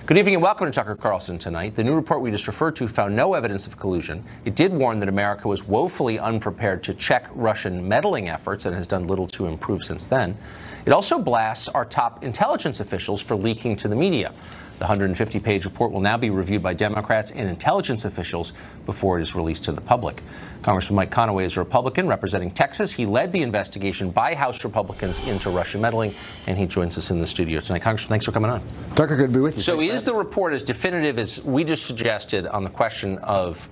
Good evening and welcome to Tucker Carlson tonight. The new report we just referred to found no evidence of collusion. It did warn that America was woefully unprepared to check Russian meddling efforts and has done little to improve since then. It also blasts our top intelligence officials for leaking to the media. The 150-page report will now be reviewed by Democrats and intelligence officials before it is released to the public. Congressman Mike Conaway is a Republican representing Texas. He led the investigation by House Republicans into Russian meddling, and he joins us in the studio tonight. Congressman, thanks for coming on. Tucker, good to be with you. So is the report as definitive as we just suggested on the question of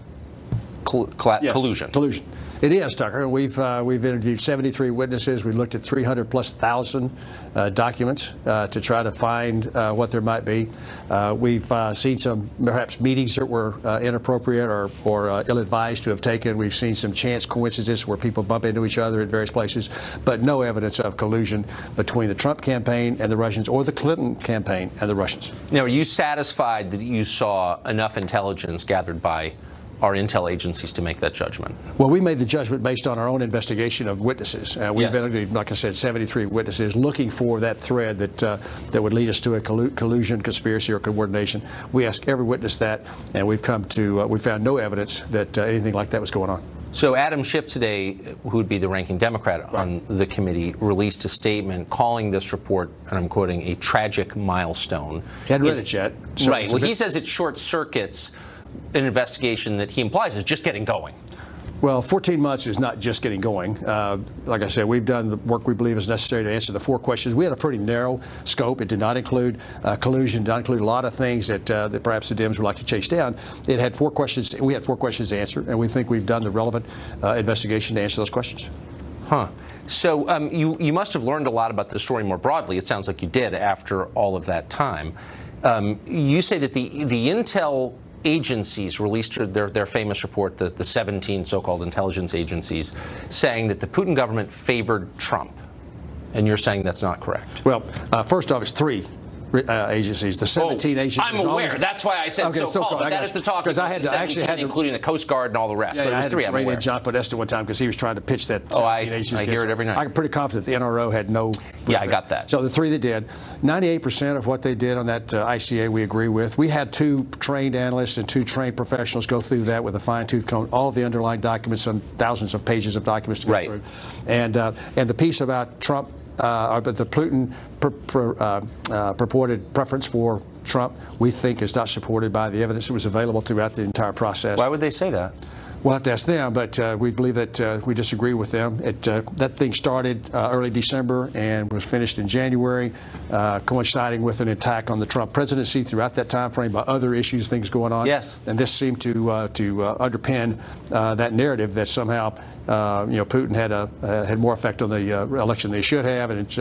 collusion? Collusion. It is, Tucker. We've interviewed 73 witnesses. We looked at 300,000+ documents to try to find what there might be. We've seen some perhaps meetings that were inappropriate or ill-advised to have taken. We've seen some chance coincidences where people bump into each other in various places, but no evidence of collusion between the Trump campaign and the Russians or the Clinton campaign and the Russians. Now, are you satisfied that you saw enough intelligence gathered by our intel agencies to make that judgment? Well, we made the judgment based on our own investigation of witnesses. We've interviewed, like I said, 73 witnesses looking for that thread that would lead us to a collusion, conspiracy, or coordination. We asked every witness that, and we found no evidence that anything like that was going on. So Adam Schiff today, who would be the ranking Democrat on the committee, released a statement calling this report, and I'm quoting, a tragic milestone. He hadn't read it yet. So right. Well, he says it short circuits an investigation that he implies is just getting going. Well, 14 months is not just getting going. Like I said, we've done the work we believe is necessary to answer the 4 questions. We had a pretty narrow scope. It did not include collusion, did not include a lot of things that perhaps the Dems would like to chase down. It had 4 questions. We had 4 questions to answer, and we think we've done the relevant investigation to answer those questions. Huh. So you must have learned a lot about the story more broadly. It sounds like you did after all of that time. You say that the intel agencies released their famous report, the 17 so-called intelligence agencies, saying that the Putin government favored Trump. And you're saying that's not correct? Well, first off, it's 3 agencies. The 17 agencies. I'm aware. That's why I said so-called. But that is the talk. Because I had to actually including the Coast Guard and all the rest. But it was 3. I'm aware. John Podesta one time because he was trying to pitch that 17 agencies. I hear it every night. I'm pretty confident the NRO had no. Yeah, I got that. So the 3 that did, 98% of what they did on that ICA we agree with. We had 2 trained analysts and 2 trained professionals go through that with a fine-tooth comb, all of the underlying documents, some thousands of pages of documents to go through. And the piece about Trump. But the Putin purported preference for Trump, we think, is not supported by the evidence that was available throughout the entire process. Why would they say that? We'll have to ask them, but we believe that we disagree with them. That thing started early December and was finished in January, coinciding with an attack on the Trump presidency throughout that time frame by other issues, things going on. Yes. And this seemed to underpin that narrative that somehow Putin had more effect on the election than he should have, and it's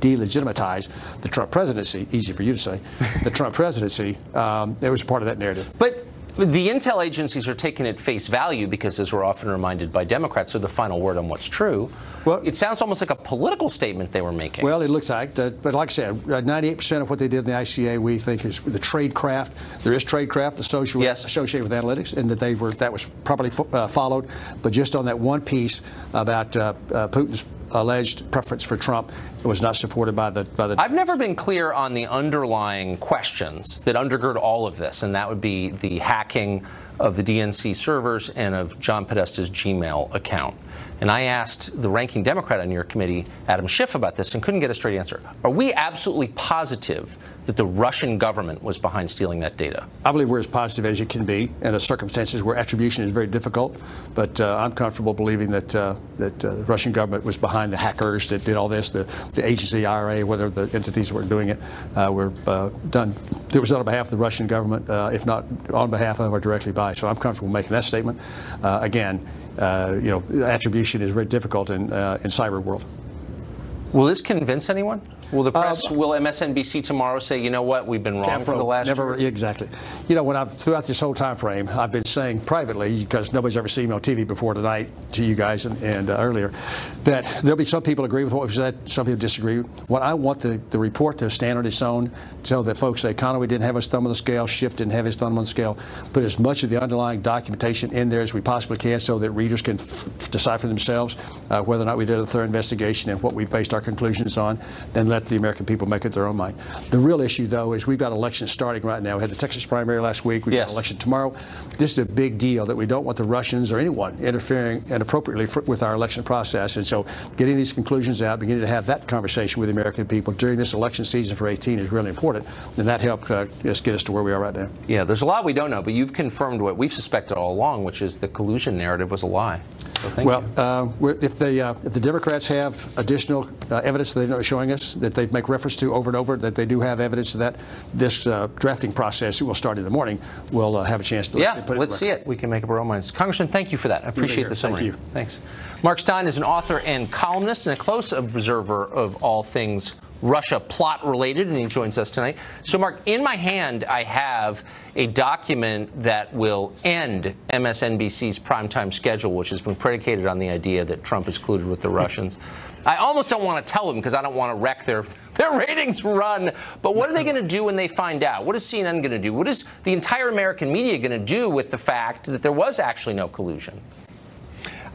delegitimize the Trump presidency. Easy for you to say. The Trump presidency. It was part of that narrative. But the intel agencies are taken at face value because, as we're often reminded by Democrats, are the final word on what's true. Well, it sounds almost like a political statement they were making. Well, it looks like that. But like I said, 98% of what they did in the ICA we think is the tradecraft. There is tradecraft associated with analytics, and that was properly followed. But just on that one piece about Putin's alleged preference for Trump, it was not supported by the. I've never been clear on the underlying questions that undergird all of this, and that would be the hacking of the DNC servers and of John Podesta's Gmail account. And I asked the ranking Democrat on your committee, Adam Schiff, about this and couldn't get a straight answer. Are we absolutely positive that the Russian government was behind stealing that data? I believe we're as positive as you can be in circumstances where attribution is very difficult. But I'm comfortable believing that the Russian government was behind the hackers that did all this. The agency, the IRA, whether the entities that were doing it, were done. It was done on behalf of the Russian government, if not on behalf of or directly by. So I'm comfortable making that statement. Again, attribution is very difficult in cyber world. Will this convince anyone? Will the press, will MSNBC tomorrow say, you know what, we've been wrong for the last year? Exactly. You know, throughout this whole time frame, I've been saying privately, because nobody's ever seen me on TV before tonight, to you guys and earlier, that there'll be some people agree with what we've said, some people disagree. What I want the report to stand on its own, so that folks say Conaway didn't have his thumb on the scale, Schiff didn't have his thumb on the scale, put as much of the underlying documentation in there as we possibly can so that readers can decipher themselves whether or not we did a thorough investigation and what we based our conclusions on. Then let let the American people make up their own mind. The real issue, though, is we've got elections starting right now. We had the Texas primary last week. We've got an election tomorrow. This is a big deal that we don't want the Russians or anyone interfering inappropriately with our election process. And so getting these conclusions out, beginning to have that conversation with the American people during this election season for 18 is really important. And that helped just get us to where we are right now. Yeah, there's a lot we don't know, but you've confirmed what we've suspected all along, which is the collusion narrative was a lie. So thank you. If the Democrats have additional evidence that they're not showing us, that they make reference to over and over, that they do have evidence that this drafting process will start in the morning, we'll have a chance to put it let's see it. We can make up our own minds. Congressman, thank you for that. I appreciate the summary. Thank you. Thanks. Mark Stein is an author and columnist and a close observer of all things Russia plot related, and he joins us tonight. So, Mark, in my hand, I have a document that will end MSNBC's primetime schedule, which has been predicated on the idea that Trump is colluded with the Russians. I almost don't want to tell them because I don't want to wreck their ratings run. But what are they going to do when they find out? What is CNN going to do? What is the entire American media going to do with the fact that there was actually no collusion?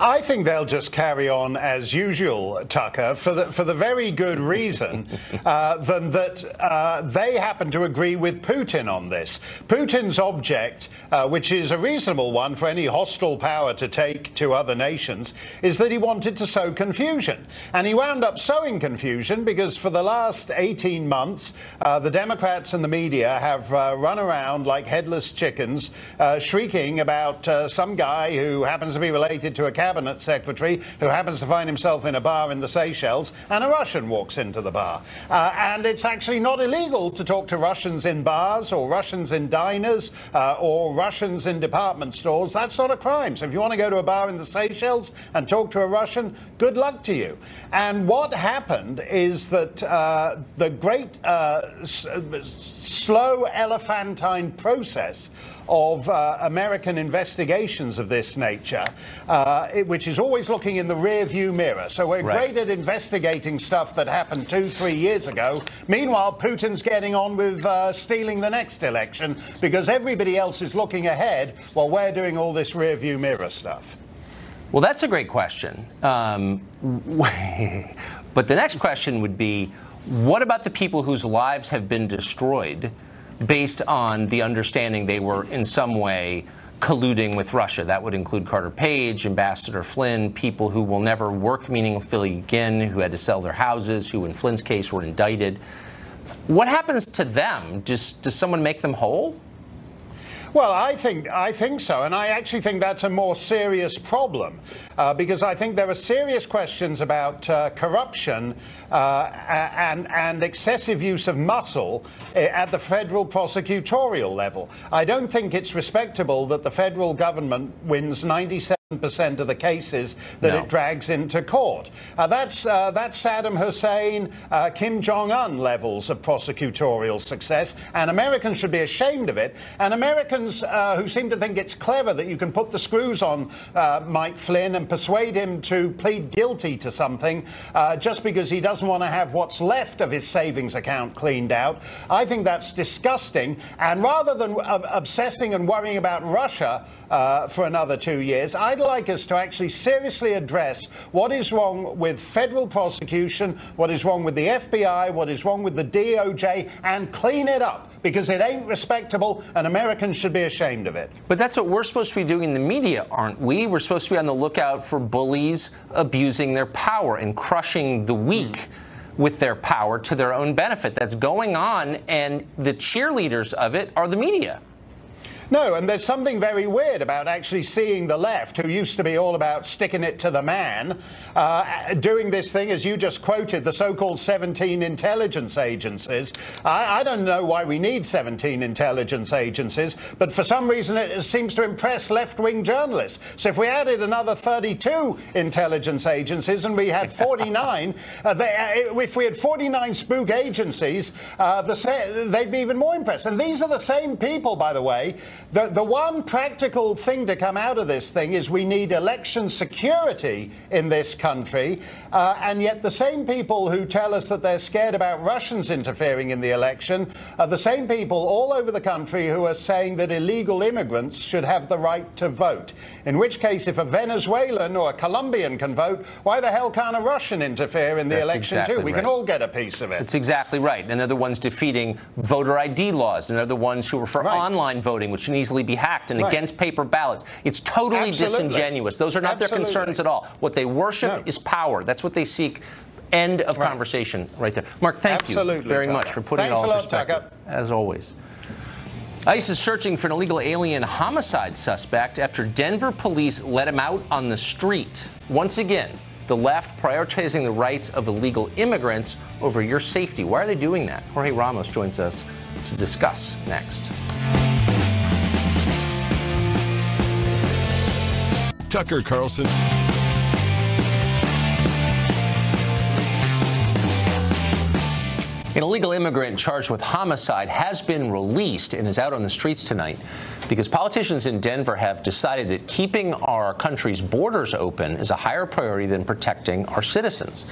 I think they'll just carry on as usual, Tucker, for the very good reason that they happen to agree with Putin on this. Putin's object, which is a reasonable one for any hostile power to take to other nations, is that he wanted to sow confusion. And he wound up sowing confusion because for the last 18 months, the Democrats and the media have run around like headless chickens, shrieking about some guy who happens to be related to a cabinet secretary who happens to find himself in a bar in the Seychelles, and a Russian walks into the bar. And it's actually not illegal to talk to Russians in bars or Russians in diners or Russians in department stores. That's not a crime. So if you want to go to a bar in the Seychelles and talk to a Russian, good luck to you. And what happened is that the great slow elephantine process of American investigations of this nature, which is always looking in the rear-view mirror. So we're great at investigating stuff that happened 2-3 years ago. Meanwhile, Putin's getting on with stealing the next election because everybody else is looking ahead while we're doing all this rear-view mirror stuff. Well, that's a great question. But the next question would be, what about the people whose lives have been destroyed based on the understanding they were in some way colluding with Russia? That would include Carter Page, Ambassador Flynn, people who will never work meaningfully again, who had to sell their houses, who in Flynn's case were indicted. What happens to them? Does someone make them whole? Well, I think so, and I actually think that's a more serious problem because I think there are serious questions about corruption and excessive use of muscle at the federal prosecutorial level. I don't think it's respectable that the federal government wins 97% of the cases that it drags into court. That's Saddam Hussein, Kim Jong-un levels of prosecutorial success, and Americans should be ashamed of it. And Americans who seem to think it's clever that you can put the screws on Mike Flynn and persuade him to plead guilty to something just because he doesn't want to have what's left of his savings account cleaned out, I think that's disgusting. And rather than obsessing and worrying about Russia for another 2 years, I'd like us to actually seriously address what is wrong with federal prosecution, what is wrong with the FBI, what is wrong with the DOJ, and clean it up, because it ain't respectable and Americans should be ashamed of it. But that's what we're supposed to be doing in the media, aren't we? We're supposed to be on the lookout for bullies abusing their power and crushing the weak with their power to their own benefit. That's going on, and the cheerleaders of it are the media. No, and there's something very weird about actually seeing the left, who used to be all about sticking it to the man, doing this thing, as you just quoted, the so-called 17 intelligence agencies. I don't know why we need 17 intelligence agencies, but for some reason it seems to impress left-wing journalists. So if we added another 32 intelligence agencies and we had 49, if we had 49 spook agencies, they'd be even more impressed. And these are the same people, by the way, The one practical thing to come out of this thing is we need election security in this country, and yet the same people who tell us that they're scared about Russians interfering in the election are the same people all over the country who are saying that illegal immigrants should have the right to vote. In which case, if a Venezuelan or a Colombian can vote, why the hell can't a Russian interfere in the election too? We can all get a piece of it. That's exactly right. And they're the ones defeating voter ID laws, and they're the ones who are for online voting, which can easily be hacked, and against paper ballots. It's totally disingenuous. Those are not their concerns at all. What they worship is power. That's what they seek. End of conversation right there. Mark, thank you very much for putting it all in perspective, as always. ICE is searching for an illegal alien homicide suspect after Denver police let him out on the street. Once again, the left prioritizing the rights of illegal immigrants over your safety. Why are they doing that? Jorge Ramos joins us to discuss next. Tucker Carlson. An illegal immigrant charged with homicide has been released and is out on the streets tonight because politicians in Denver have decided that keeping our country's borders open is a higher priority than protecting our citizens.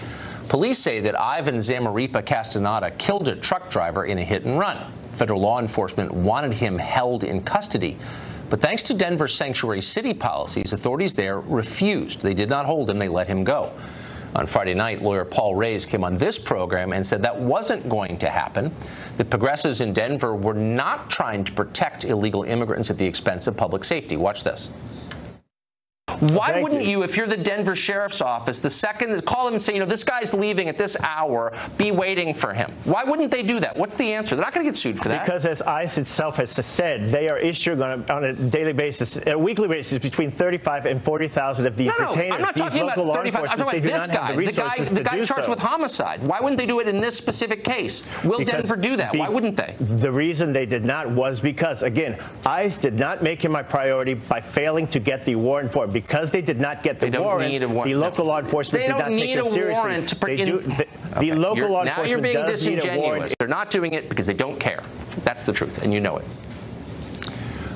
Police say that Ivan Zamaripa Castaneda killed a truck driver in a hit and run. Federal law enforcement wanted him held in custody. But thanks to Denver's sanctuary city policies, authorities there refused. They did not hold him. They let him go. On Friday night, lawyer Paul Reyes came on this program and said that wasn't going to happen. The progressives in Denver were not trying to protect illegal immigrants at the expense of public safety. Watch this. Why wouldn't you, if you're the Denver Sheriff's Office, the second that call them and say, you know, this guy's leaving at this hour, be waiting for him? Why wouldn't they do that? What's the answer? They're not going to get sued for that. Because as ICE itself has said, they are issuing on a daily basis, a weekly basis, between 35 and 40,000 of these detainers. I'm not talking about 35. I'm talking about this guy, the guy charged with homicide. Why wouldn't they do it in this specific case? Will Denver do that? Why wouldn't they? The reason they did not was because, again, ICE did not make him a priority by failing to get the warrant for it. Because they did not get the warrant, the local law enforcement did not take it seriously. The local law enforcement now you're being does need a warrant. They're not doing it because they don't care. That's the truth, and you know it.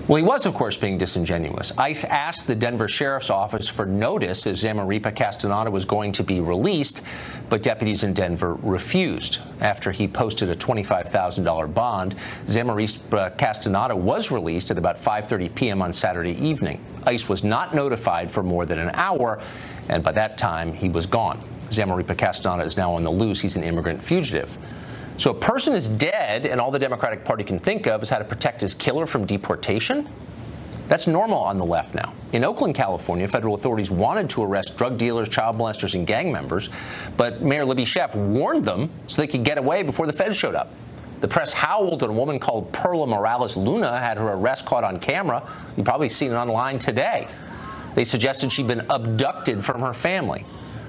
Well, he was, of course, being disingenuous. ICE asked the Denver Sheriff's Office for notice if Zamaripa Castaneda was going to be released, but deputies in Denver refused. After he posted a $25,000 bond, Zamaripa Castaneda was released at about 5:30 p.m. on Saturday evening. ICE was not notified for more than an hour, and by that time, he was gone. Zamaripa Castaneda is now on the loose. He's an immigrant fugitive. So a person is dead, and all the Democratic Party can think of is how to protect his killer from deportation? That's normal on the left now. In Oakland, California, federal authorities wanted to arrest drug dealers, child molesters, and gang members, but Mayor Libby Schaaf warned them so they could get away before the feds showed up. The press howled, and a woman called Perla Morales Luna had her arrest caught on camera. You've probably seen it online today. They suggested she'd been abducted from her family.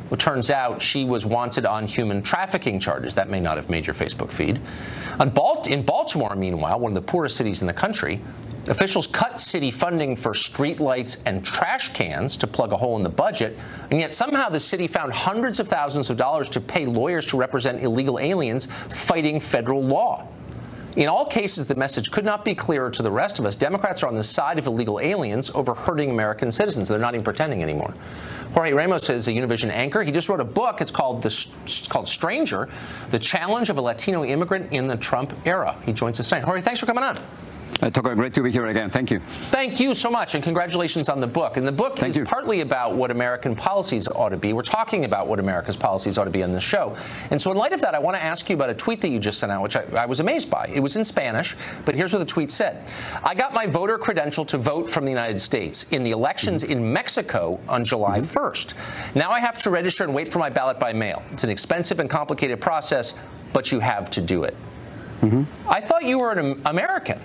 Well, turns out she was wanted on human trafficking charges. That may not have made your Facebook feed. In Baltimore, meanwhile, one of the poorest cities in the country, officials cut city funding for streetlights and trash cans to plug a hole in the budget, and yet somehow the city found hundreds of thousands of dollars to pay lawyers to represent illegal aliens fighting federal law. In all cases, the message could not be clearer to the rest of us. Democrats are on the side of illegal aliens over hurting American citizens. They're not even pretending anymore. Jorge Ramos is a Univision anchor. He just wrote a book. It's called Stranger, The Challenge of a Latino Immigrant in the Trump Era. He joins us tonight. Jorge, thanks for coming on. Tucker, great to be here again. Thank you. Thank you so much, and congratulations on the book. And the book is partly about what American policies ought to be. We're talking about what America's policies ought to be on this show. And so in light of that, I want to ask you about a tweet that you just sent out, which I was amazed by. It was in Spanish, but here's what the tweet said. I got my voter credential to vote from the United States in the elections in Mexico on July 1st. Now I have to register and wait for my ballot by mail. It's an expensive and complicated process, but you have to do it. I thought you were an American.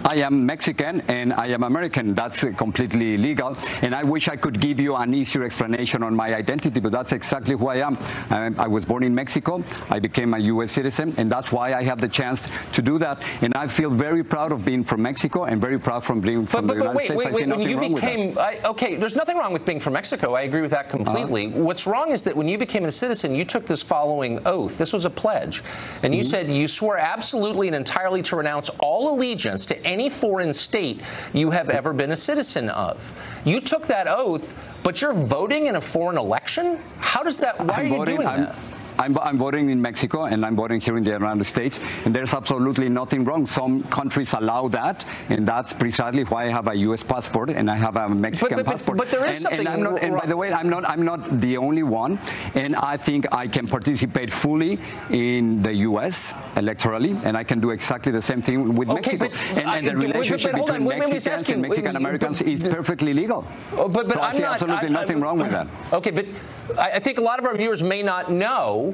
I am Mexican and I am American. That's completely legal. And I wish I could give you an easier explanation on my identity, but that's exactly who I am. I was born in Mexico. I became a U.S. citizen, and that's why I have the chance to do that. And I feel very proud of being from Mexico and very proud from being from the United States. I see nothing wrong with that. Okay, there's nothing wrong with being from Mexico. I agree with that completely. What's wrong is that when you became a citizen, you took this following oath. This was a pledge. And you said you swore absolutely and entirely to renounce all allegiance to any any foreign state you have ever been a citizen of. You took that oath, but you're voting in a foreign election? How does that, why are you doing that? I'm voting in Mexico, and I'm voting here in the United States, and there's absolutely nothing wrong. Some countries allow that, and that's precisely why I have a U.S. passport and I have a Mexican passport. But there is something. And by the way, I'm not the only one, and I think I can participate fully in the U.S. electorally, and I can do exactly the same thing with Mexico. And the relationship between Mexicans and Mexican Americans is perfectly legal. So I see absolutely nothing wrong with that. Okay, but I think a lot of our viewers may not know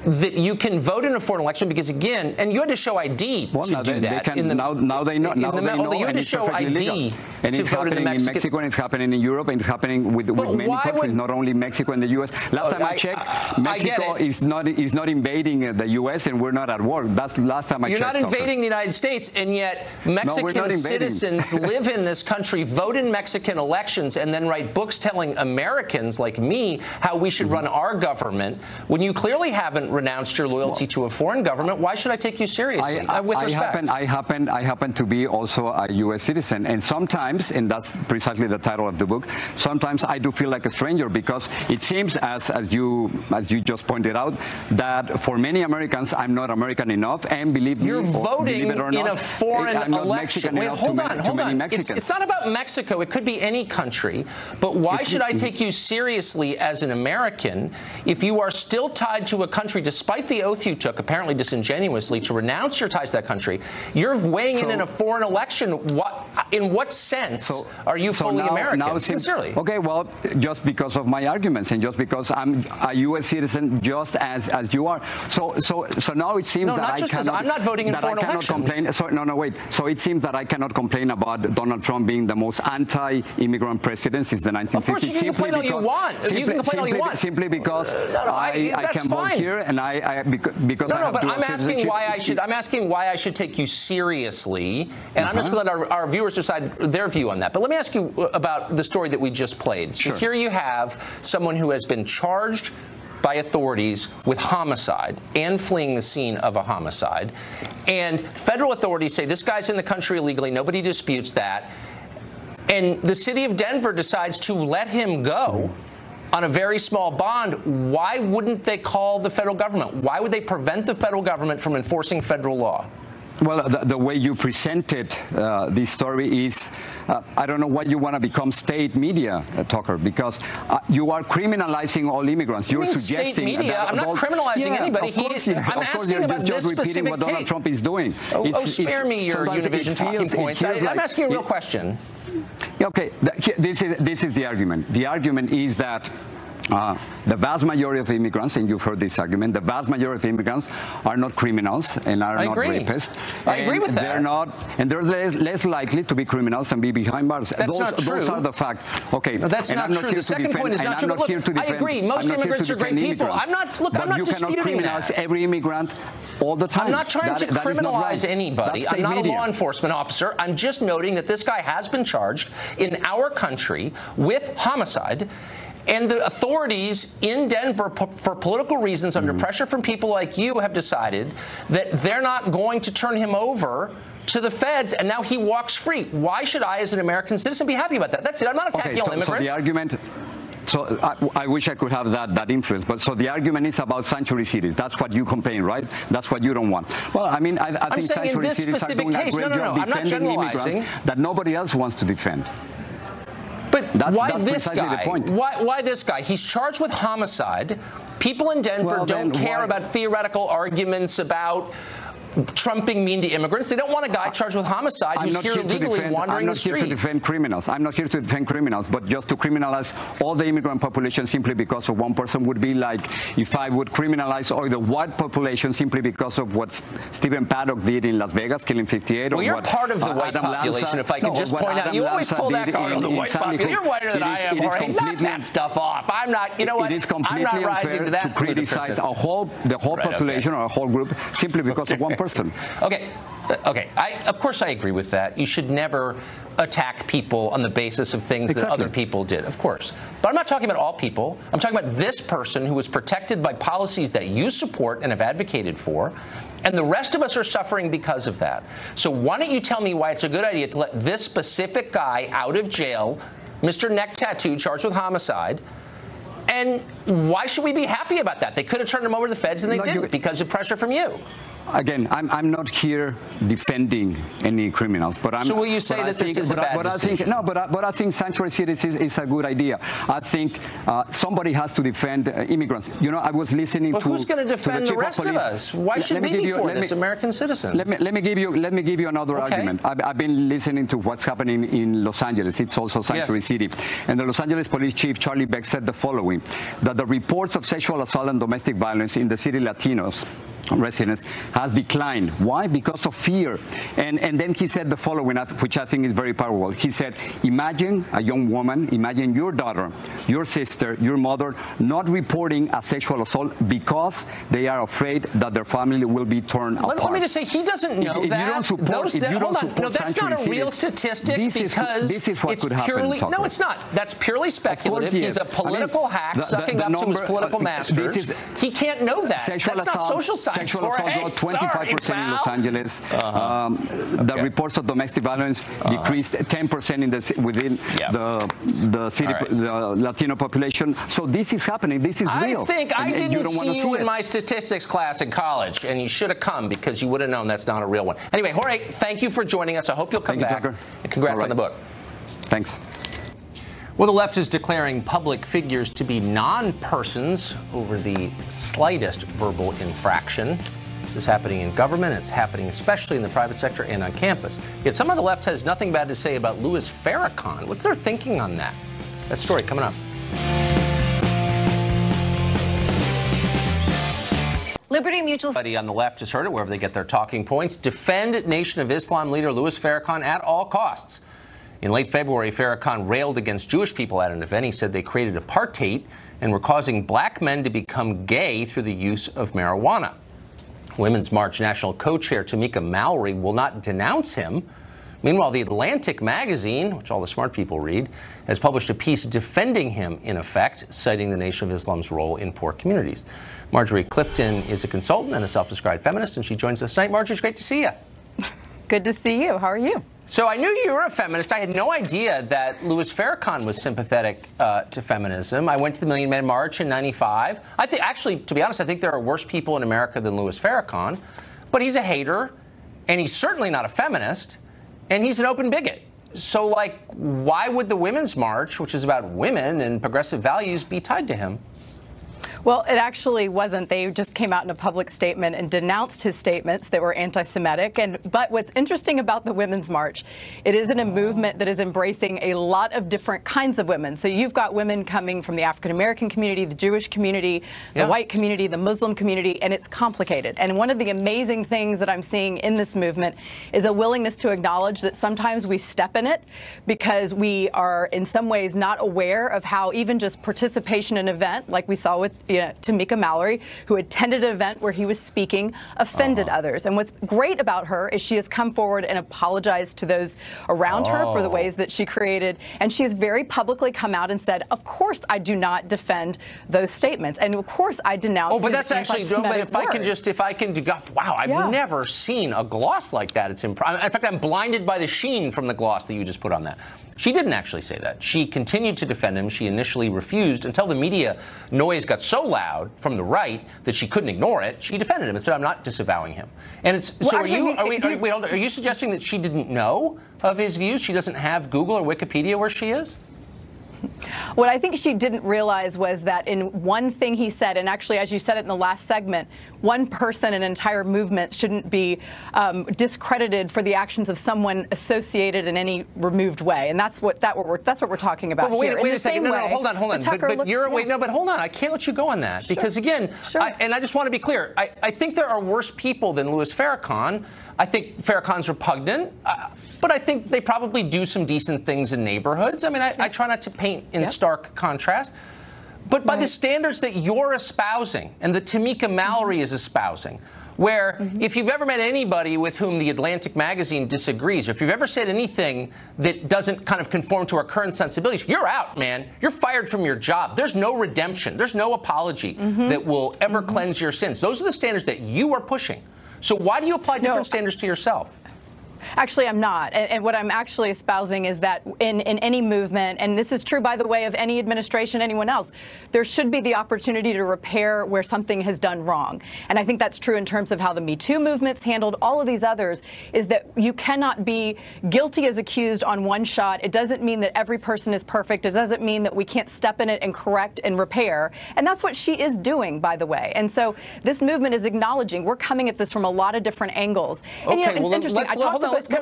that you can vote in a foreign election because, again, and you had to show ID to do that. Now they know. You had to show ID and to it's vote in the happening in Mexico, and it's happening in Europe, and it's happening with many countries, not only Mexico and the U.S. Last time I checked, Mexico is not invading the U.S., and we're not at war. That's last time I checked. You're not invading the United States, and yet Mexican citizens live in this country, vote in Mexican elections, and then write books telling Americans like me how we should run our government. When you clearly haven't renounced your loyalty to a foreign government, why should I take you seriously? With respect. I happen to be also a U.S. citizen, and sometimes, and that's precisely the title of the book, sometimes I do feel like a stranger, because it seems, as you just pointed out, that for many Americans, I'm not American enough, and believe me, you're voting in a foreign election. Wait, hold on. It's not about Mexico. It could be any country. But why should I take you seriously as an American if you are still tied to a country, despite the oath you took, apparently disingenuously, to renounce your ties to that country? You're weighing in a foreign election. In what sense are you fully American? Sincerely. Okay, well, just because of my arguments, and just because I'm a U.S. citizen, just as you are. So now it seems that I'm not voting in foreign elections. Wait. So it seems that I cannot complain about Donald Trump being the most anti-immigrant president since the 1950s. Of course, you can complain all you want. You can complain all you want. Simply because I can vote here, and because I have but dual I'm asking citizenship. I'm asking why I should take you seriously, and I'm just going to let our viewers decide their view on that. But let me ask you about the story that we just played. So here you have someone who has been charged by authorities with homicide and fleeing the scene of a homicide, and federal authorities say this guy's in the country illegally. Nobody disputes that, and the city of Denver decides to let him go on a very small bond. Why wouldn't they call the federal government? Why would they prevent the federal government from enforcing federal law? Well, the way you presented this story is, I don't know why you want to become state media, Tucker, because you are criminalizing all immigrants. You're suggesting state media? I'm not criminalizing anybody. I'm asking about this specific what Donald Trump is doing. Spare me your Univision talking points. I'm asking a real question. Okay, this is the argument. The argument is that the vast majority of immigrants, and you've heard this argument, the vast majority of immigrants are not criminals and are not rapists. I agree with that. They're not, and they're less likely to be criminals and be behind bars. That's not true. Those are the facts. Okay, no, that's not true. The second point is not true. But look, I agree. Most immigrants are great people. I'm not disputing that. You cannot criminalize every immigrant all the time. I'm not trying to criminalize anybody. I'm not a law enforcement officer. I'm just noting that this guy has been charged in our country with homicide. And the authorities in Denver, for political reasons, under pressure from people like you, have decided that they're not going to turn him over to the feds, and now he walks free. Why should I, as an American citizen, be happy about that? That's it. I'm not attacking all immigrants. So the argument... So I wish I could have that influence. But so the argument is about sanctuary cities. That's what you complain, right? That's what you don't want. Well, I mean, I think sanctuary cities are doing a great job defending immigrants that nobody else wants to defend. But why this guy? Why this guy? He's charged with homicide. People in Denver don't care about theoretical arguments about trumping mean to immigrants. They don't want a guy charged with homicide who's here illegally wandering the street. I'm not here to defend criminals. I'm not here to defend criminals, but just to criminalize all the immigrant population simply because of one person would be like if I would criminalize all the white population simply because of what Stephen Paddock did in Las Vegas, killing 58. Well, you're part of the white population, if I could just point out. You always pull that card on the white population. You're whiter than I am, Jorge. Knock that stuff off. I'm not, you know what? It is completely unfair to criticize the whole population or a whole group simply because of one person. Okay. Of course I agree with that. You should never attack people on the basis of things that other people did, of course. But I'm not talking about all people. I'm talking about this person who was protected by policies that you support and have advocated for, and the rest of us are suffering because of that. So why don't you tell me why it's a good idea to let this specific guy out of jail, Mr. Neck Tattoo, charged with homicide, and why should we be happy about that? They could have turned him over to the feds, and they didn't because of pressure from you. Again, I'm not here defending any criminals, but I'm. So will you say that this is a bad decision? But I think sanctuary cities is a good idea. I think somebody has to defend immigrants. You know, I was listening to. But who's going to defend the rest of us? Why should we be for this, American citizens? Let me give you another argument. I've been listening to what's happening in Los Angeles. It's also sanctuary city, and the Los Angeles Police Chief Charlie Beck said the following: that the reports of sexual assault and domestic violence in the city Latinos residents has declined. Why? Because of fear. And then he said the following, which I think is very powerful. He said, imagine a young woman, imagine your daughter, your sister, your mother not reporting a sexual assault because they are afraid that their family will be torn apart. Let me just say, he doesn't know that. You don't support, no, that's not a real statistic because this is what it's could happen, purely, Tucker. No, it's not. That's purely speculative. He's a political hack sucking up to his political masters. He can't know that. That's not social science. Sexual assault, 25% in Los Angeles. The reports of domestic violence decreased 10% within the city, the Latino population. So this is happening. This is real. I think I didn't see you in my statistics class in college, and you should have come because you would have known that's not a real one. Anyway, Jorge, thank you for joining us. I hope you'll come back. Tucker. And congrats on the book. Thanks. Well, the left is declaring public figures to be non-persons over the slightest verbal infraction. This is happening in government. It's happening especially in the private sector and on campus. Yet some of the left has nothing bad to say about Louis Farrakhan. What's their thinking on that? That story coming up. Liberty Mutual. Everybody on the left has heard it wherever they get their talking points. Defend Nation of Islam leader Louis Farrakhan at all costs. In late February, Farrakhan railed against Jewish people at an event. He said they created apartheid and were causing black men to become gay through the use of marijuana. Women's March national co-chair Tamika Mallory will not denounce him. Meanwhile, The Atlantic magazine, which all the smart people read, has published a piece defending him, in effect, citing the Nation of Islam's role in poor communities. Marjorie Clifton is a consultant and a self-described feminist, and she joins us tonight. Marjorie, it's great to see you. Good to see you. How are you? So I knew you were a feminist. I had no idea that Louis Farrakhan was sympathetic to feminism. I went to the Million Man March in '95. I think, actually, to be honest, I think there are worse people in America than Louis Farrakhan. But he's a hater, and he's certainly not a feminist, and he's an open bigot. So, like, why would the Women's March, which is about women and progressive values, be tied to him? Well, it actually wasn't. They just came out in a public statement and denounced his statements that were anti-Semitic. But what's interesting about the Women's March, it is in a movement that is embracing a lot of different kinds of women. So you've got women coming from the African-American community, the Jewish community, the white community, the Muslim community, and it's complicated. And one of the amazing things that I'm seeing in this movement is a willingness to acknowledge that sometimes we step in it because we are in some ways not aware of how even just participation in an event, like we saw with Tamika Mallory, who attended an event where he was speaking, offended others. And what's great about her is she has come forward and apologized to those around her for the ways that she created. And she has very publicly come out and said, of course, I do not defend those statements. And of course, I denounce but that's actually, but if I can do, wow, I've never seen a gloss like that. It's in fact, I'm blinded by the sheen from the gloss that you just put on that. She didn't actually say that. She continued to defend him. She initially refused until the media noise got so loud from the right that she couldn't ignore it. She defended him and said, I'm not disavowing him. And it's so are you suggesting that she didn't know of his views? She doesn't have Google or Wikipedia where she is? What I think she didn't realize was that in one thing he said, and actually, as you said it in the last segment, one person, an entire movement shouldn't be discredited for the actions of someone associated in any removed way, and that's what we're talking about. But wait a second. No, hold on. But hold on. I can't let you go on that because again, and I just want to be clear. I think there are worse people than Louis Farrakhan. I think Farrakhan's repugnant. But I think they probably do some decent things in neighborhoods. I mean, I try not to paint in stark contrast. But by the standards that you're espousing and that Tamika Mallory is espousing, where if you've ever met anybody with whom the Atlantic magazine disagrees, or if you've ever said anything that doesn't kind of conform to our current sensibilities, you're out, man. You're fired from your job. There's no redemption. There's no apology that will ever cleanse your sins. Those are the standards that you are pushing. So why do you apply different standards to yourself? Actually, I'm not. And what I'm actually espousing is that in any movement, and this is true, by the way, of any administration, anyone else, there should be the opportunity to repair where something has done wrong. And I think that's true in terms of how the Me Too movement's handled, all of these others, is that you cannot be guilty as accused on one shot. It doesn't mean that every person is perfect. It doesn't mean that we can't step in it and correct and repair. And that's what she is doing, by the way. And so this movement is acknowledging we're coming at this from a lot of different angles. And, okay, well, interesting.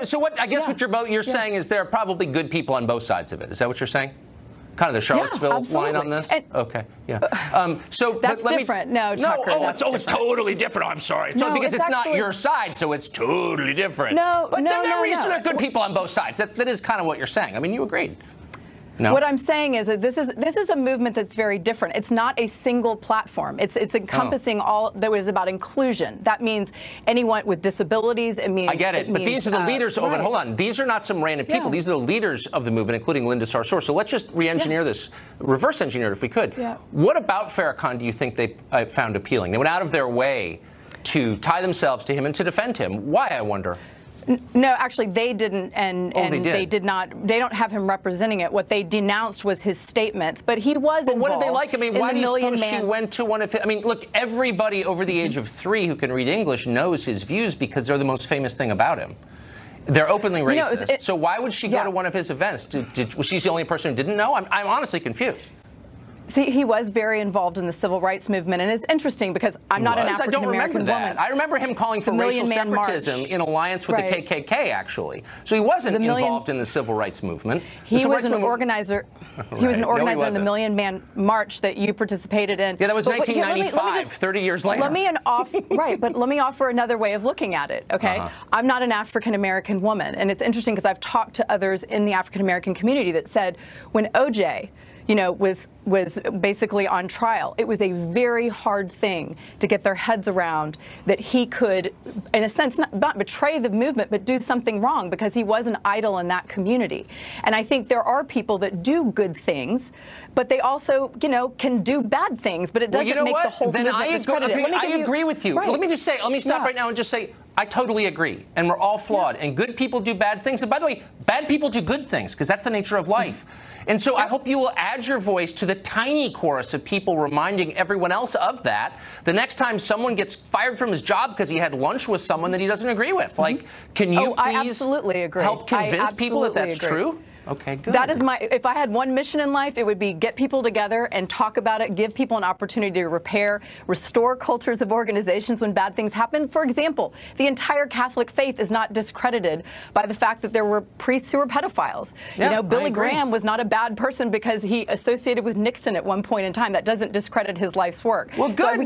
So what I guess what you're saying is there are probably good people on both sides of it. Is that what you're saying? Kind of the Charlottesville line on this? Okay, yeah. So that's different. No, Tucker, it's totally different. Oh, I'm sorry. Because it's not your side, so it's totally different. No, but there are good people on both sides. That is kind of what you're saying. I mean, you agreed. No. What I'm saying is that this is a movement that's very different. It's not a single platform. It's encompassing all that was about inclusion. That means anyone with disabilities. It means I get it, but these are the leaders. Oh, but hold on. These are not some random people. These are the leaders of the movement, including Linda Sarsour. So let's just re-engineer this, reverse engineer it if we could. Yeah. What about Farrakhan do you think they found appealing? They went out of their way to tie themselves to him and to defend him. Why, I wonder? No, actually, they didn't, and they did not. They don't have him representing it. What they denounced was his statements, but he was involved. But what did they like? I mean, why do you suppose she went to one of his? I mean, look, everybody over the age of 3 who can read English knows his views because they're the most famous thing about him. They're openly racist. So why would she go to one of his events? Was she the only person who didn't know? I'm honestly confused. See, he was very involved in the civil rights movement, and it's interesting because I'm not an African-American woman. I remember him calling for racial separatism in alliance with the KKK, actually. So he wasn't involved in the civil rights movement. He was an organizer. He was an organizer in the Million Man March that you participated in. Yeah, that was 1995, 30 years later. Let me offer another way of looking at it, okay? I'm not an African-American woman, and it's interesting because I've talked to others in the African-American community that said when OJ was basically on trial. It was a very hard thing to get their heads around that he could, in a sense, not betray the movement, but do something wrong because he was an idol in that community. And I think there are people that do good things, but they also, can do bad things. But it doesn't make the whole movement discredited. I agree with you. Right. Let me stop right now and just say, I totally agree. And we're all flawed. And good people do bad things. And by the way, bad people do good things because that's the nature of life. And so I hope you will add your voice to the tiny chorus of people reminding everyone else of that the next time someone gets fired from his job because he had lunch with someone that he doesn't agree with. Like, can you please help convince people that that's true? Okay, good. That is if I had one mission in life, it would be get people together and talk about it, give people an opportunity to repair, restore cultures of organizations when bad things happen. For example, the entire Catholic faith is not discredited by the fact that there were priests who were pedophiles. Yeah, Billy Graham was not a bad person because he associated with Nixon at one point in time. That doesn't discredit his life's work. Well, good.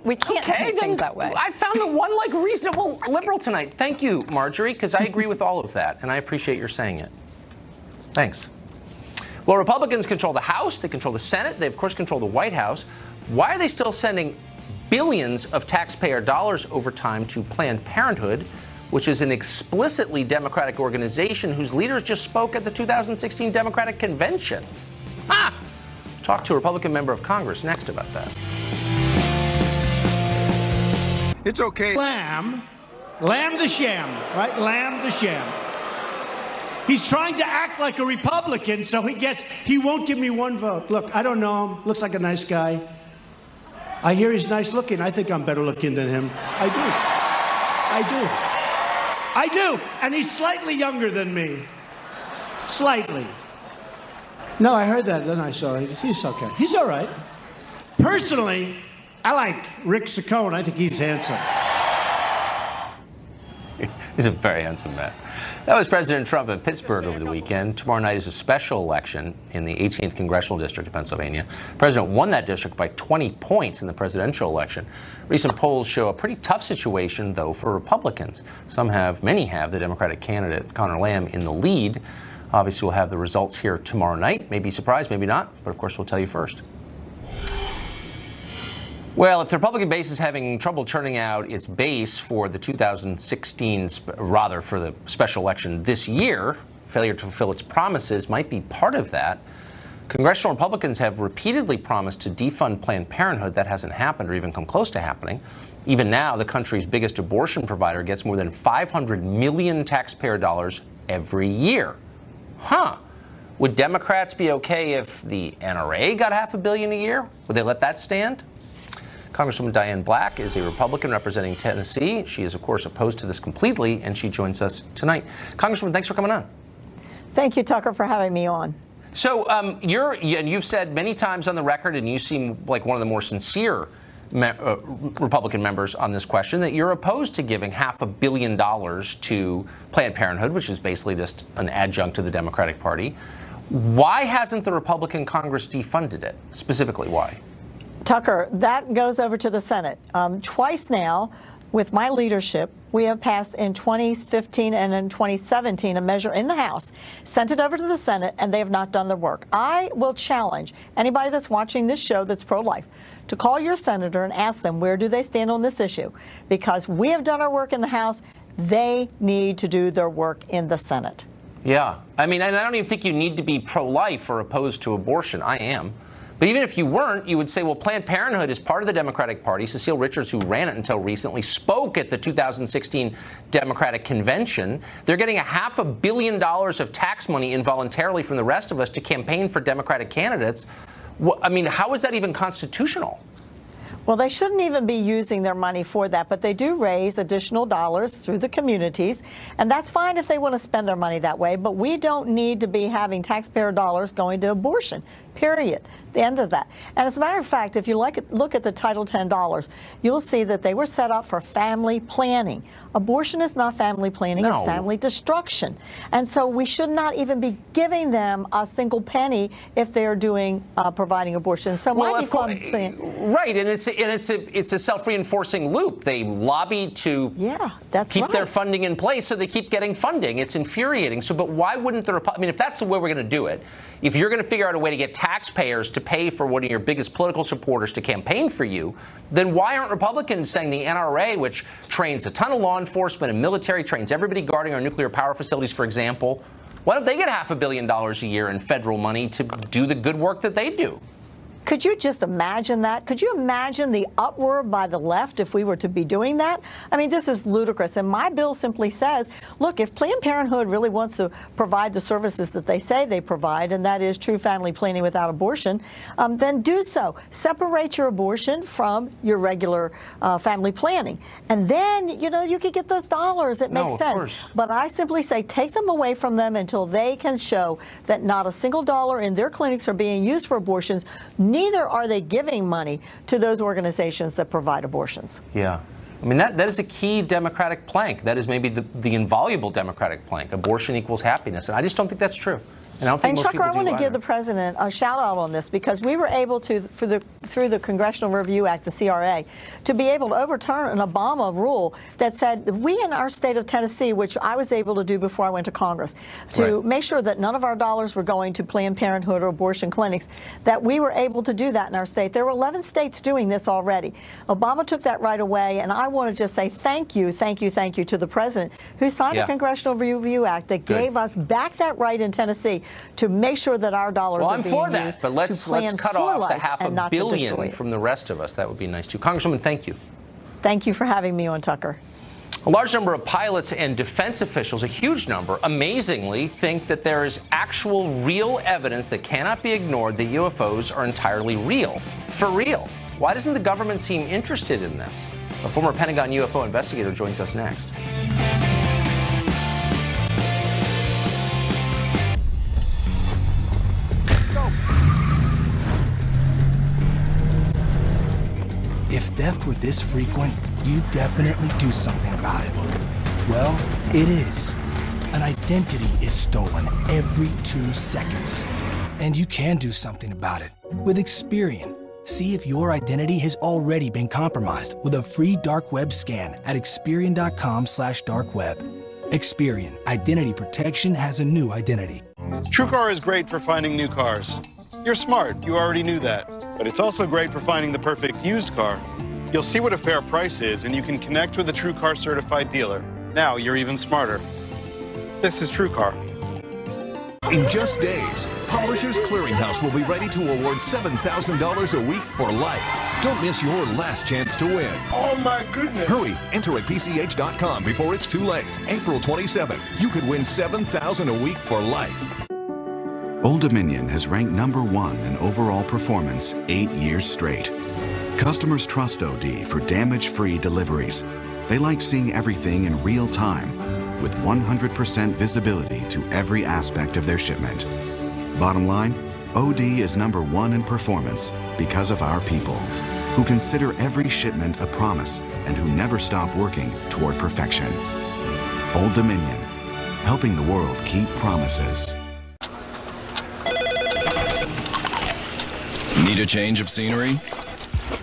We can't do things that way. I found the one reasonable liberal tonight. Thank you, Marjorie, because I agree with all of that, and I appreciate your saying it. Thanks. Well, Republicans control the House. They control the Senate. They, of course, control the White House. Why are they still sending billions of taxpayer dollars over time to Planned Parenthood, which is an explicitly Democratic organization whose leaders just spoke at the 2016 Democratic Convention? Talk to a Republican member of Congress next about that. It's okay. Lamb the sham, right? Lamb the sham. He's trying to act like a Republican, so he won't give me one vote. Look, I don't know him. Looks like a nice guy. I hear he's nice looking. I think I'm better looking than him. I do. And he's slightly younger than me. Slightly. No, I heard that. Then I saw it. He's okay. He's all right. Personally, I like Rick Saccone. I think he's handsome. He's a very handsome man. That was President Trump in Pittsburgh over the weekend. Tomorrow night is a special election in the 18th Congressional District of Pennsylvania. The president won that district by 20 points in the presidential election. Recent polls show a pretty tough situation, though, for Republicans. Many have the Democratic candidate, Conor Lamb, in the lead. Obviously, we'll have the results here tomorrow night. Maybe surprised, maybe not, but of course, we'll tell you first. Well, if the Republican base is having trouble turning out its base for the 2016, rather for the special election this year, failure to fulfill its promises might be part of that. Congressional Republicans have repeatedly promised to defund Planned Parenthood. That hasn't happened or even come close to happening. Even now, the country's biggest abortion provider gets more than $500 million taxpayer dollars every year. Huh. Would Democrats be okay if the NRA got $500 million a year? Would they let that stand? Congresswoman Diane Black is a Republican representing Tennessee. She is, of course, opposed to this completely, and she joins us tonight. Congresswoman, thanks for coming on. Thank you, Tucker, for having me on. So you've said many times on the record, and you seem like one of the more sincere Republican members on this question, that you're opposed to giving $500 million to Planned Parenthood, which is basically just an adjunct to the Democratic Party. Why hasn't the Republican Congress defunded it? Specifically, why? Tucker, that goes over to the Senate. Twice now, with my leadership, we have passed in 2015 and in 2017 a measure in the House, sent it over to the Senate, and they have not done the work. I will challenge anybody that's watching this show that's pro-life to call your senator and ask them where do they stand on this issue, because we have done our work in the House. They need to do their work in the Senate. Yeah. I mean, and I don't even think you need to be pro-life or opposed to abortion. I am. But even if you weren't, you would say, well, Planned Parenthood is part of the Democratic Party. Cecile Richards, who ran it until recently, spoke at the 2016 Democratic Convention. They're getting $500 million of tax money involuntarily from the rest of us to campaign for Democratic candidates. Well, I mean, how is that even constitutional? Well, they shouldn't even be using their money for that, but they do raise additional dollars through the communities, and that's fine if they want to spend their money that way, but we don't need to be having taxpayer dollars going to abortion, period. The end of that. And as a matter of fact, if you look at the Title $10, you'll see that they were set up for family planning. Abortion is not family planning, it's family destruction. And so we should not even be giving them a single penny if they're doing providing abortion. So my default plan. Right, and it's a self-reinforcing loop. They lobby to keep their funding in place, so they keep getting funding. It's infuriating. So, but why wouldn't I mean, if that's the way we're going to do it, if you're going to figure out a way to get taxpayers to pay for one of your biggest political supporters to campaign for you, then why aren't Republicans saying the NRA, which trains a ton of law enforcement and military, trains everybody guarding our nuclear power facilities, for example, why don't they get $500 million a year in federal money to do the good work that they do? Could you just imagine that? Could you imagine the uproar by the left if we were to be doing that? I mean, this is ludicrous. And my bill simply says, look, if Planned Parenthood really wants to provide the services that they say they provide, and that is true family planning without abortion, then do so. Separate your abortion from your regular family planning. And then, you know, you could get those dollars. It makes sense. Course. But I simply say take them away from them until they can show that not a single dollar in their clinics are being used for abortions. Neither are they giving money to those organizations that provide abortions. Yeah. I mean, that is a key Democratic plank. That is maybe the invaluable Democratic plank. Abortion equals happiness. And I just don't think that's true. And I don't think most Tucker, people do I want to either. give the president a shout out on this, because we were able to, through the Congressional Review Act, the CRA, to be able to overturn an Obama rule that said we in our state of Tennessee, which I was able to do before I went to Congress, to make sure that none of our dollars were going to Planned Parenthood or abortion clinics, that we were able to do that in our state. There were 11 states doing this already. Obama took that right away, and I want to just say thank you to the president who signed a Congressional Review Act that gave us back that right in Tennessee to make sure that our dollars are being used. Well, I'm for that, but let's cut off the $500 million from the rest of us. That would be nice too. Congresswoman, thank you. Thank you for having me on, Tucker. A large number of pilots and defense officials, a huge number, amazingly, think that there is actual real evidence that cannot be ignored that UFOs are entirely real. For real. Why doesn't the government seem interested in this? A former Pentagon UFO investigator joins us next. If theft were this frequent, you'd definitely do something about it. Well, it is. An identity is stolen every 2 seconds. And you can do something about it with Experian. See if your identity has already been compromised with a free dark web scan at Experian.com/darkweb. Experian. Identity protection has a new identity. TrueCar is great for finding new cars. You're smart, you already knew that. But it's also great for finding the perfect used car. You'll see what a fair price is, and you can connect with a TrueCar certified dealer. Now you're even smarter. This is TrueCar. In just days, Publishers Clearinghouse will be ready to award $7,000 a week for life. Don't miss your last chance to win. Oh my goodness. Hurry, enter at PCH.com before it's too late. April 27th, you could win $7,000 a week for life. Old Dominion has ranked #1 in overall performance 8 years straight. Customers trust OD for damage-free deliveries. They like seeing everything in real time, with 100% visibility to every aspect of their shipment. Bottom line, OD is #1 in performance because of our people, who consider every shipment a promise and who never stop working toward perfection. Old Dominion, helping the world keep promises. Need a change of scenery?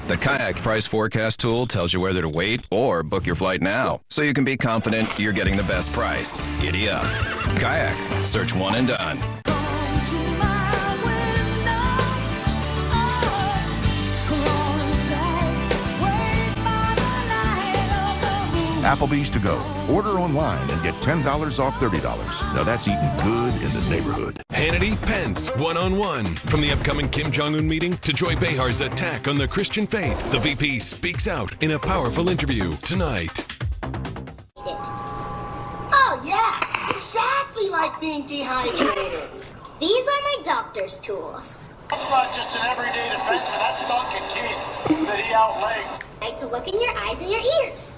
The Kayak Price Forecast tool tells you whether to wait or book your flight now, so you can be confident you're getting the best price. Giddy up. Kayak. Search one and done. Applebee's to go. Order online and get $10 off $30. Now that's eating good in the neighborhood. Hannity, Pence, one-on-one. From the upcoming Kim Jong-un meeting to Joy Behar's attack on the Christian faith, the VP speaks out in a powerful interview tonight. Oh, yeah, exactly like being dehydrated. These are my doctor's tools. That's not just an everyday defenseman, that's Duncan Keith that he outlegged. I like to look in your eyes and your ears.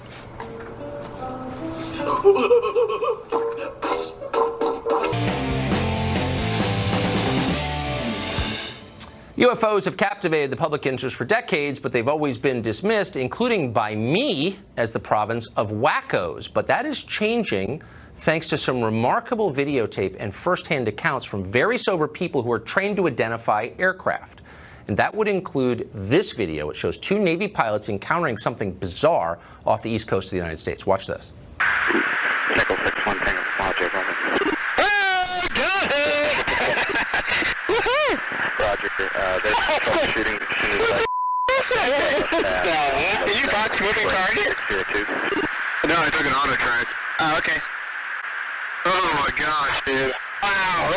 UFOs have captivated the public interest for decades, but they've always been dismissed, including by me, as the province of wackos. But that is changing thanks to some remarkable videotape and firsthand accounts from very sober people who are trained to identify aircraft. And that would include this video. It shows 2 Navy pilots encountering something bizarre off the east coast of the United States. Watch this. Nickel 6-1 Tango, Roger, Roger. Roger, there's troubleshooting. Did you box moving target? No, I took an auto track. Oh, okay. Oh my gosh, dude. Wow.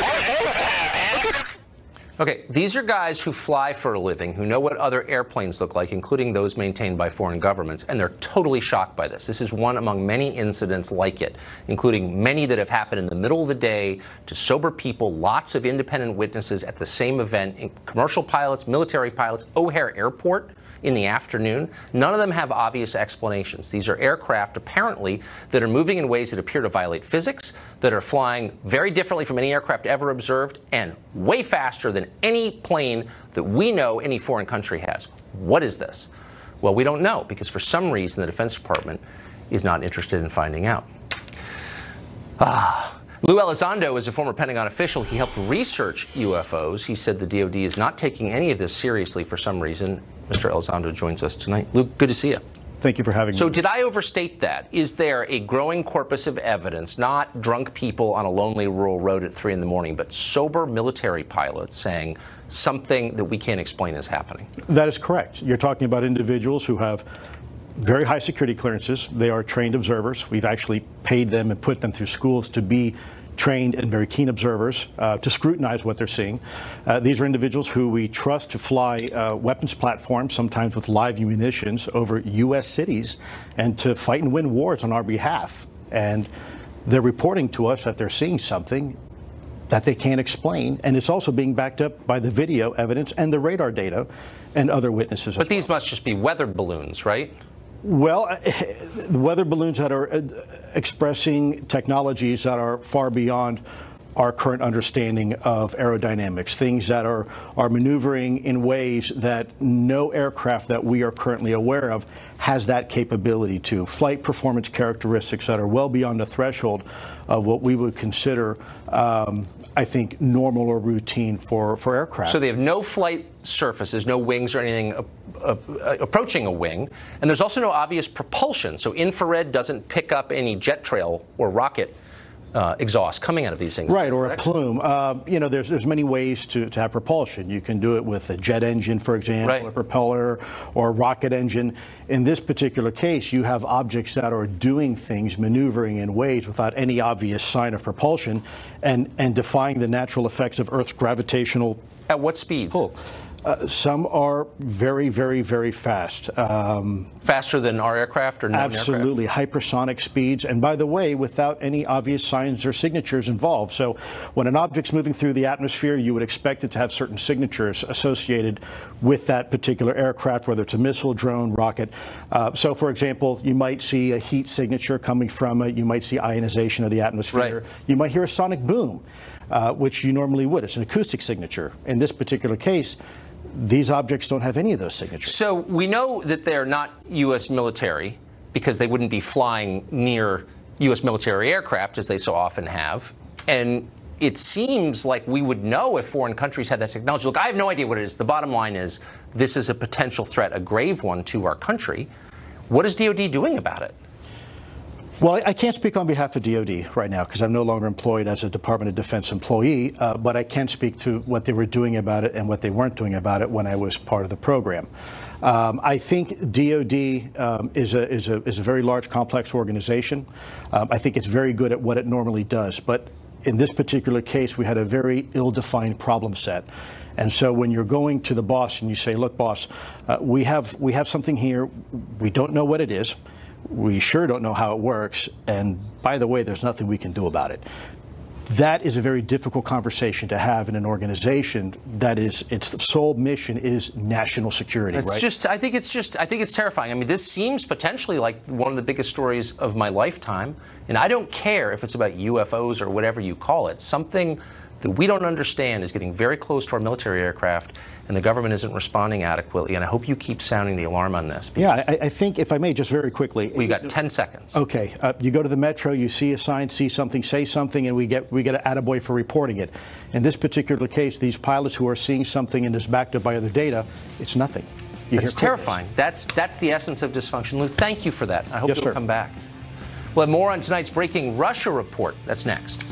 Okay, these are guys who fly for a living, who know what other airplanes look like, including those maintained by foreign governments, and they're totally shocked by this. This is one among many incidents like it, including many that have happened in the middle of the day to sober people, lots of independent witnesses at the same event, commercial pilots, military pilots, O'Hare Airport in the afternoon. None of them have obvious explanations. These are aircraft, apparently, that are moving in ways that appear to violate physics, that are flying very differently from any aircraft ever observed, and way faster than any plane that we know any foreign country has. What is this? Well, we don't know, because for some reason the Defense Department is not interested in finding out. Lou Elizondo is a former Pentagon official. He helped research UFOs. He said the DoD is not taking any of this seriously for some reason. Mr. Elizondo joins us tonight. Lou, good to see you. Thank you for having me. So did I overstate that? Is there a growing corpus of evidence, not drunk people on a lonely rural road at 3 in the morning, but sober military pilots saying something that we can't explain is happening? That is correct. You're talking about individuals who have very high security clearances. They are trained observers. We've actually paid them and put them through schools to be trained and very keen observers to scrutinize what they're seeing. These are individuals who we trust to fly weapons platforms, sometimes with live munitions, over U.S. cities and to fight and win wars on our behalf. And they're reporting to us that they're seeing something that they can't explain, and it's also being backed up by the video evidence and the radar data and other witnesses. But these must just be weather balloons, right? Well, the weather balloons that are expressing technologies that are far beyond our current understanding of aerodynamics, things that are maneuvering in ways that no aircraft that we are currently aware of has that capability to. Flight performance characteristics that are well beyond the threshold of what we would consider, I think, normal or routine for aircraft. So they have no flight surfaces, no wings or anything approaching a wing, and there's also no obvious propulsion. So infrared doesn't pick up any jet trail or rocket exhaust coming out of these things. Right, or a plume. You know, there's many ways to have propulsion. You can do it with a jet engine, for example, a propeller, or a rocket engine. In this particular case, you have objects that are doing things, maneuvering in ways without any obvious sign of propulsion, and defying the natural effects of Earth's gravitational. At what speeds? Pull. Some are very, very, very fast. Faster than our aircraft or absolutely, hypersonic speeds. And by the way, without any obvious signs or signatures involved. So when an object's moving through the atmosphere, you would expect it to have certain signatures associated with that particular aircraft, whether it's a missile, drone, rocket. So for example, you might see a heat signature coming from it. You might see ionization of the atmosphere. You might hear a sonic boom, which you normally would. It's an acoustic signature. In this particular case, these objects don't have any of those signatures. So we know that they're not U.S. military because they wouldn't be flying near U.S. military aircraft as they so often have. And it seems like we would know if foreign countries had that technology. Look, I have no idea what it is. The bottom line is this is a potential threat, a grave one to our country. What is DOD doing about it? Well, I can't speak on behalf of DOD right now because I'm no longer employed as a Department of Defense employee, but I can speak to what they were doing about it and what they weren't doing about it when I was part of the program. I think DOD is a very large, complex organization. I think it's very good at what it normally does, but in this particular case, we had a very ill-defined problem set. And so when you're going to the boss and you say, look, boss, we have something here, we don't know what it is. We sure don't know how it works, and by the way, there's nothing we can do about it. That is a very difficult conversation to have in an organization that its sole mission is national security. It's right? I think it's terrifying. I mean, this seems potentially like one of the biggest stories of my lifetime, and I don't care if it's about UFOs or whatever you call it. Something that we don't understand is getting very close to our military aircraft, and the government isn't responding adequately. And I hope you keep sounding the alarm on this. Yeah, I think, if I may, just very quickly. We got 10 seconds. Okay, you go to the metro, you see a sign, see something, say something, and we get an attaboy for reporting it. In this particular case, these pilots who are seeing something and is backed up by other data, it's nothing. It's terrifying. That's the essence of dysfunction. Lou, thank you for that. I hope you'll come back. We'll have more on tonight's breaking Russia report. That's next.